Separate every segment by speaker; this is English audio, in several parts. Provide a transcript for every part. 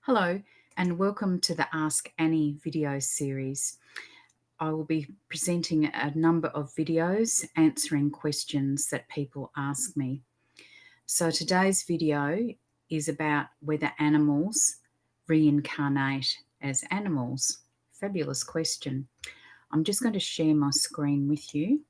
Speaker 1: Hello and welcome to the Ask Annie video series. I will be presenting a number of videos answering questions that people ask me. So today's video is about whether animals reincarnate as animals. Fabulous question. I'm just going to share my screen with you.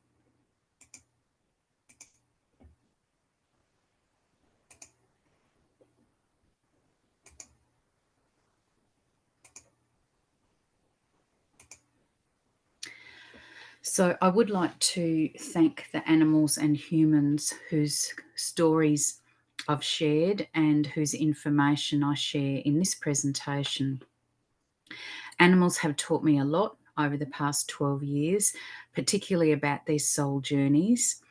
Speaker 1: So I would like to thank the animals and humans whose stories I've shared and whose information I share in this presentation. Animals have taught me a lot over the past 12 years, particularly about their soul journeys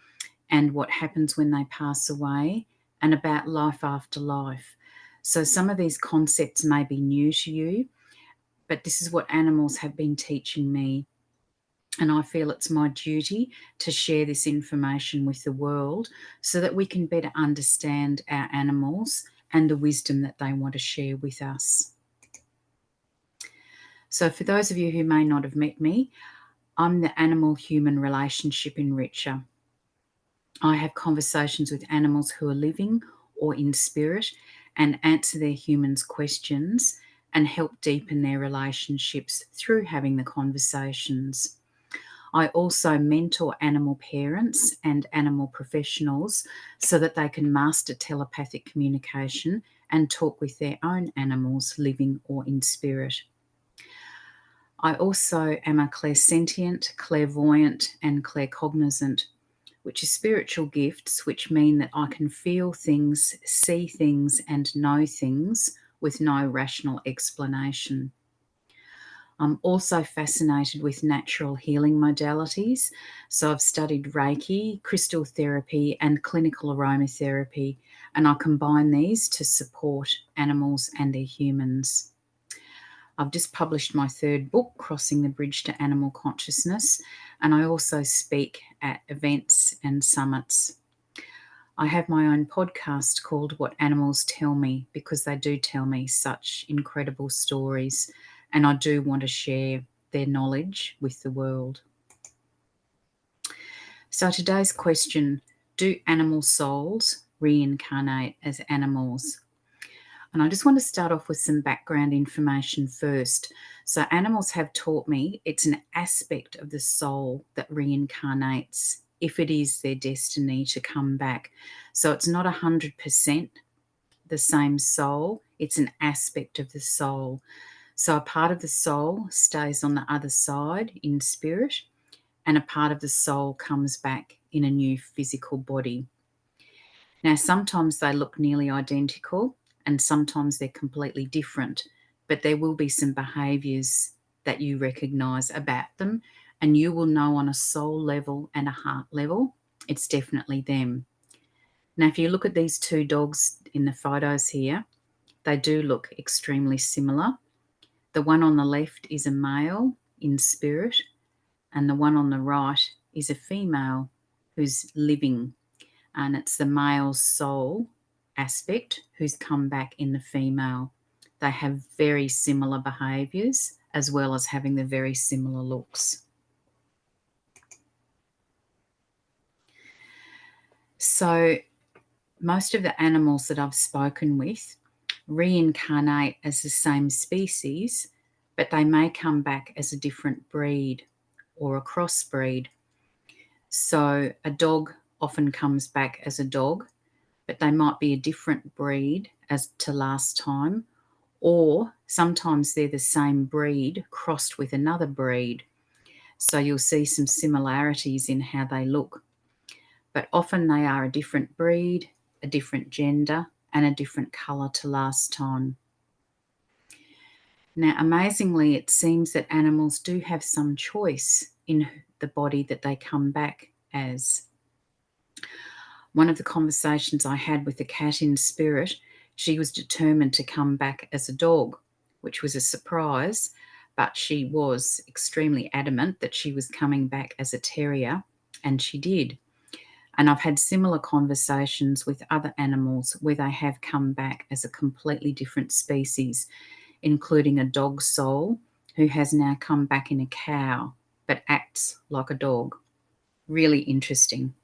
Speaker 1: and what happens when they pass away and about life after life. So some of these concepts may be new to you, but this is what animals have been teaching me. And I feel it's my duty to share this information with the world so that we can better understand our animals and the wisdom that they want to share with us. So for those of you who may not have met me, I'm the animal-human relationship enricher. I have conversations with animals who are living or in spirit and answer their humans' questions and help deepen their relationships through having the conversations. I also mentor animal parents and animal professionals so that they can master telepathic communication and talk with their own animals, living or in spirit. I also am a clairsentient, clairvoyant, and claircognizant, which is spiritual gifts which mean that I can feel things, see things, and know things with no rational explanation. I'm also fascinated with natural healing modalities. So I've studied Reiki, crystal therapy, and clinical aromatherapy, and I combine these to support animals and their humans. I've just published my third book, Crossing the Bridge to Animal Consciousness, and I also speak at events and summits. I have my own podcast called What Animals Tell Me, because they do tell me such incredible stories, and I do want to share their knowledge with the world. So today's question, do animal souls reincarnate as animals? And I just want to start off with some background information first. So animals have taught me it's an aspect of the soul that reincarnates if it is their destiny to come back. So it's not 100% the same soul, it's an aspect of the soul. So a part of the soul stays on the other side in spirit, and a part of the soul comes back in a new physical body. Now, sometimes they look nearly identical and sometimes they're completely different, but there will be some behaviours that you recognise about them, and you will know on a soul level and a heart level, it's definitely them. Now, if you look at these two dogs in the photos here, they do look extremely similar. The one on the left is a male in spirit, and the one on the right is a female who's living, and it's the male's soul aspect who's come back in the female. They have very similar behaviours as well as having the very similar looks. So most of the animals that I've spoken with reincarnate as the same species, but they may come back as a different breed or a crossbreed. So a dog often comes back as a dog, but they might be a different breed as to last time, or sometimes they're the same breed crossed with another breed. So you'll see some similarities in how they look, but often they are a different breed, a different gender, and a different colour to last time. Now, amazingly, it seems that animals do have some choice in the body that they come back as. One of the conversations I had with the cat in spirit, she was determined to come back as a dog, which was a surprise, but she was extremely adamant that she was coming back as a terrier, and she did. And I've had similar conversations with other animals where they have come back as a completely different species, including a dog soul who has now come back in a cow but acts like a dog. Really interesting.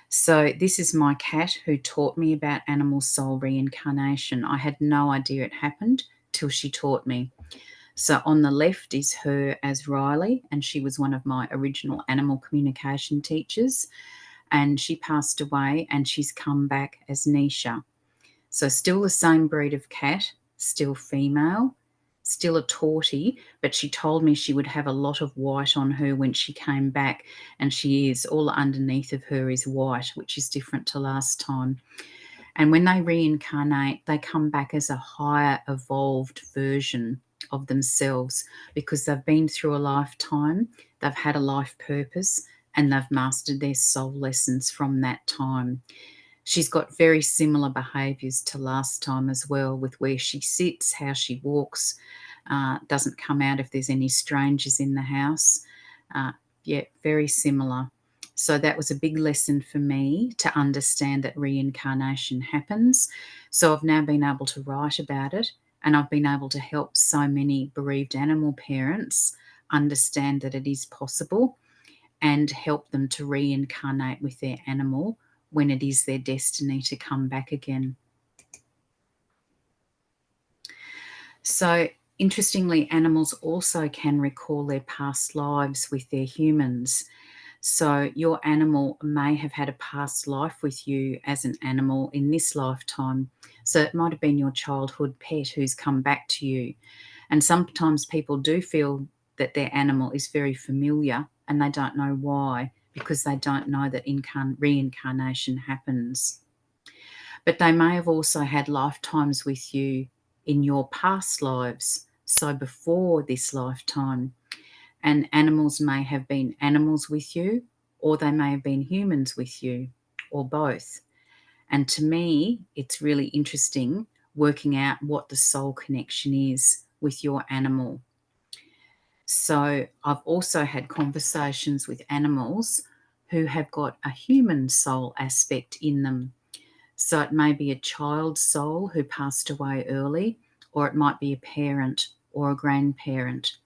Speaker 1: So, this is my cat who taught me about animal soul reincarnation. I had no idea it happened till she taught me. So, on the left is her as Riley, and she was one of my original animal communication teachers. And she passed away, and she's come back as Nisha. So, still the same breed of cat, still female, still a tortie, but she told me she would have a lot of white on her when she came back, and she is. All underneath of her is white, which is different to last time. And when they reincarnate, they come back as a higher evolved version of themselves because they've been through a lifetime, they've had a life purpose, and they've mastered their soul lessons from that time. She's got very similar behaviours to last time as well, with where she sits, how she walks, doesn't come out if there's any strangers in the house. Yeah, very similar. So that was a big lesson for me to understand that reincarnation happens. So I've now been able to write about it, and I've been able to help so many bereaved animal parents understand that it is possible and help them to reincarnate with their animal when it is their destiny to come back again. So, interestingly, animals also can recall their past lives with their humans. So, your animal may have had a past life with you as an animal in this lifetime. So, it might have been your childhood pet who's come back to you. And sometimes people do feel that their animal is very familiar and they don't know why, because they don't know that reincarnation happens. But they may have also had lifetimes with you in your past lives, so before this lifetime. And animals may have been animals with you, or they may have been humans with you, or both. And to me, it's really interesting working out what the soul connection is with your animal. So I've also had conversations with animals who have got a human soul aspect in them. So it may be a child soul who passed away early, or it might be a parent or a grandparent.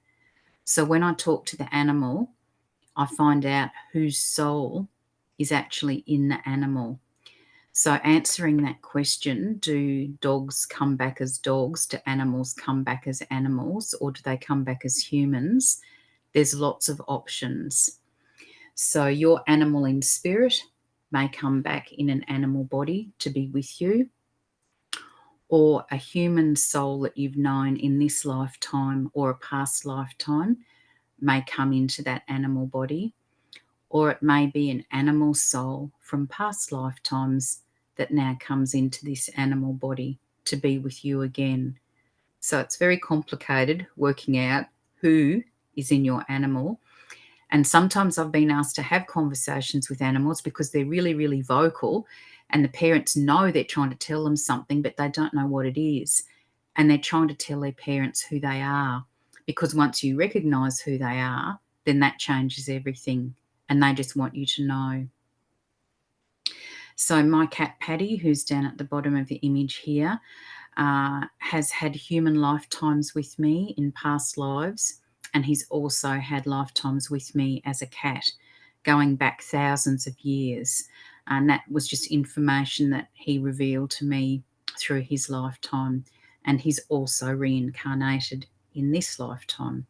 Speaker 1: So when I talk to the animal, I find out whose soul is actually in the animal. So answering that question, do dogs come back as dogs? Do animals come back as animals? Or do they come back as humans? There's lots of options. So your animal in spirit may come back in an animal body to be with you, or a human soul that you've known in this lifetime or a past lifetime may come into that animal body, or it may be an animal soul from past lifetimes that now comes into this animal body to be with you again. So it's very complicated working out who is in your animal. And sometimes I've been asked to have conversations with animals because they're really, really vocal, and the parents know they're trying to tell them something, but they don't know what it is. And they're trying to tell their parents who they are, because once you recognize who they are, then that changes everything, and they just want you to know. So my cat Paddy, who's down at the bottom of the image here, has had human lifetimes with me in past lives, and he's also had lifetimes with me as a cat, going back thousands of years. And that was just information that he revealed to me through his lifetime. And he's also reincarnated in this lifetime.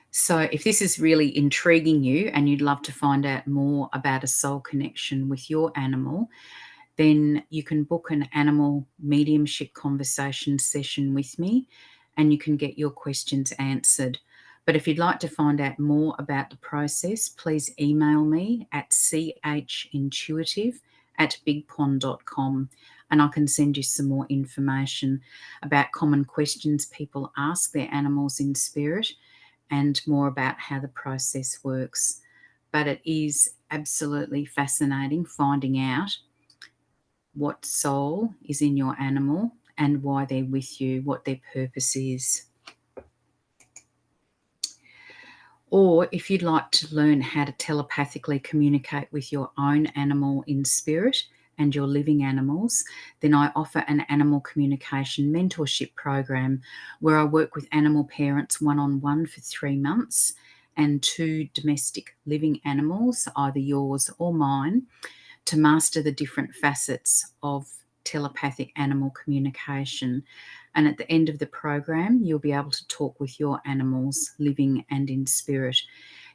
Speaker 1: So, if this is really intriguing you and you'd love to find out more about a soul connection with your animal, then you can book an animal mediumship conversation session with me and you can get your questions answered. But if you'd like to find out more about the process, please email me at chintuitive@bigpond.com and I can send you some more information about common questions people ask their animals in spirit and more about how the process works. But it is absolutely fascinating finding out what soul is in your animal and why they're with you, what their purpose is. Or if you'd like to learn how to telepathically communicate with your own animal in spirit and your living animals, then I offer an animal communication mentorship program where I work with animal parents one-on-one for 3 months and 2 domestic living animals, either yours or mine, to master the different facets of telepathic animal communication. And at the end of the program, you'll be able to talk with your animals, living and in spirit.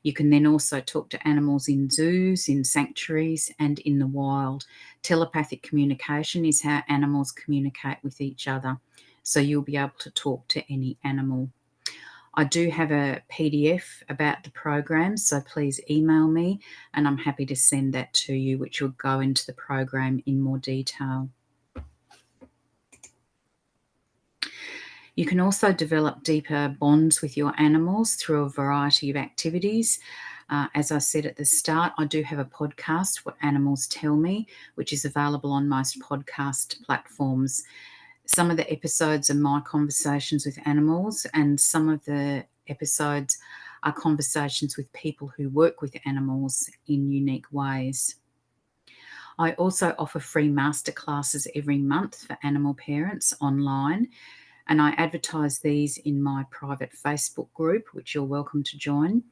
Speaker 1: You can then also talk to animals in zoos, in sanctuaries, and in the wild. Telepathic communication is how animals communicate with each other. So you'll be able to talk to any animal. I do have a PDF about the program, so please email me and I'm happy to send that to you, which will go into the program in more detail. You can also develop deeper bonds with your animals through a variety of activities. As I said at the start, I do have a podcast, What Animals Tell Me, which is available on most podcast platforms. Some of the episodes are my conversations with animals, and some of the episodes are conversations with people who work with animals in unique ways. I also offer free masterclasses every month for animal parents online, and I advertise these in my private Facebook group, which you're welcome to join.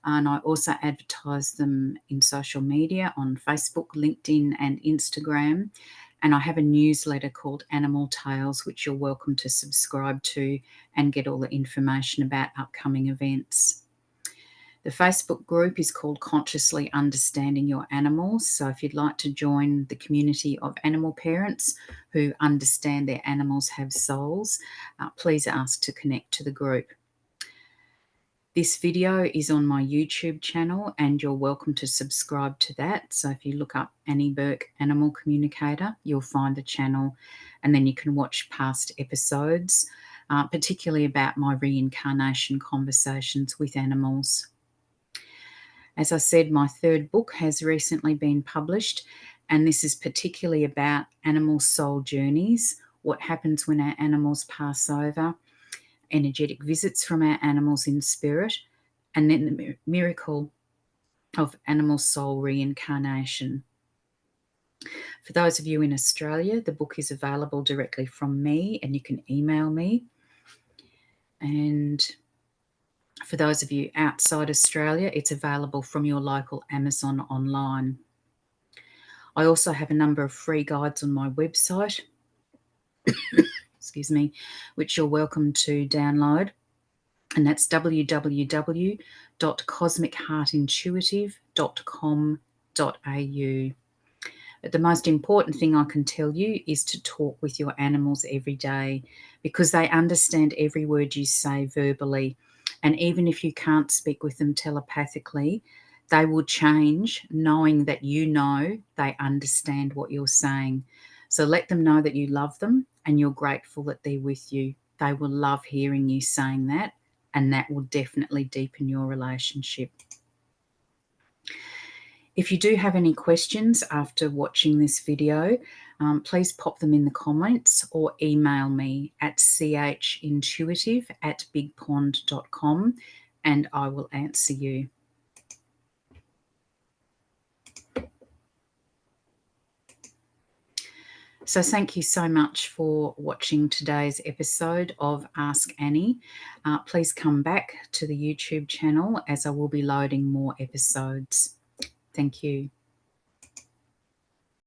Speaker 1: And I also advertise them in social media on Facebook, LinkedIn, and Instagram. And I have a newsletter called Animal Tales, which you're welcome to subscribe to and get all the information about upcoming events. The Facebook group is called Consciously Understanding Your Animals. So if you'd like to join the community of animal parents who understand their animals have souls, please ask to connect to the group. This video is on my YouTube channel and you're welcome to subscribe to that. So if you look up Annie Bourke Animal Communicator, you'll find the channel and then you can watch past episodes, particularly about my reincarnation conversations with animals. As I said, my 3rd book has recently been published, and this is particularly about animal soul journeys, what happens when our animals pass over, energetic visits from our animals in spirit, and then the miracle of animal soul reincarnation. For those of you in Australia, the book is available directly from me and you can email me. And for those of you outside Australia, it's available from your local Amazon online. I also have a number of free guides on my website, excuse me, which you're welcome to download. And that's www.cosmicheartintuitive.com.au. But the most important thing I can tell you is to talk with your animals every day, because they understand every word you say verbally. And even if you can't speak with them telepathically, they will change knowing that you know they understand what you're saying. So let them know that you love them and you're grateful that they're with you. They will love hearing you saying that, and that will definitely deepen your relationship. If you do have any questions after watching this video, please pop them in the comments or email me at chintuitive@bigpond.com and I will answer you. So thank you so much for watching today's episode of Ask Annie. Please come back to the YouTube channel as I will be loading more episodes. Thank you.